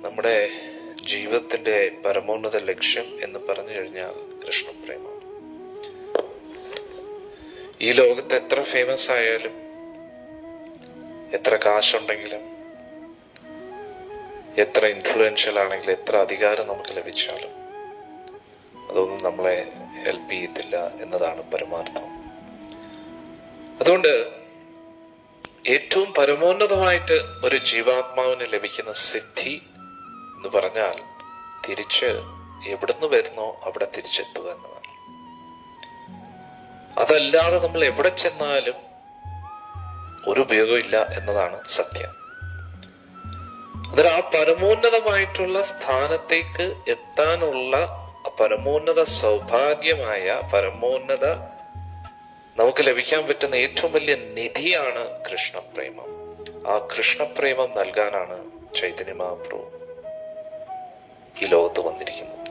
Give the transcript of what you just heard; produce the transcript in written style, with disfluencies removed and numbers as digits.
നമ്മുടെ ജീവിതത്തിന്റെ പരമോന്നത ലക്ഷ്യം എന്ന് പറഞ്ഞു കഴിഞ്ഞാൽ കൃഷ്ണപ്രേമമാണ്. ഈ ലോകത്ത് എത്ര ഫേമസ് ആയാലും, എത്ര കാശുണ്ടെങ്കിലും, എത്ര ഇൻഫ്ലുവൻഷ്യൽ ആണെങ്കിലും, എത്ര അധികാരം നമുക്ക് ലഭിച്ചാലും അതൊന്നും നമ്മളെ ഹെൽപ്പ് ചെയ്യത്തില്ല എന്നതാണ് പരമാർത്ഥം. അതുകൊണ്ട് ഏറ്റവും പരമോന്നതമായിട്ട് ഒരു ജീവാത്മാവിന് ലഭിക്കുന്ന സിദ്ധി എന്ന് പറഞ്ഞാൽ തിരിച്ച് എവിടുന്ന് വരുന്നോ അവിടെ തിരിച്ചെത്തുക എന്നതാണ്. അതല്ലാതെ നമ്മൾ എവിടെ ചെന്നാലും ഒരു ഉപയോഗമില്ല എന്നതാണ് സത്യം. അതിൽ ആ പരമോന്നതമായിട്ടുള്ള സ്ഥാനത്തേക്ക് എത്താനുള്ള പരമോന്നത സൗഭാഗ്യമായ പരമോന്നത നമുക്ക് ലഭിക്കാൻ പറ്റുന്ന ഏറ്റവും വലിയ നിധിയാണ് കൃഷ്ണപ്രേമം. ആ കൃഷ്ണപ്രേമം നൽകാനാണ് ചൈതന്യ മഹാപ്രഭു ഈ ലോകത്ത് വന്നിരിക്കുന്നത്.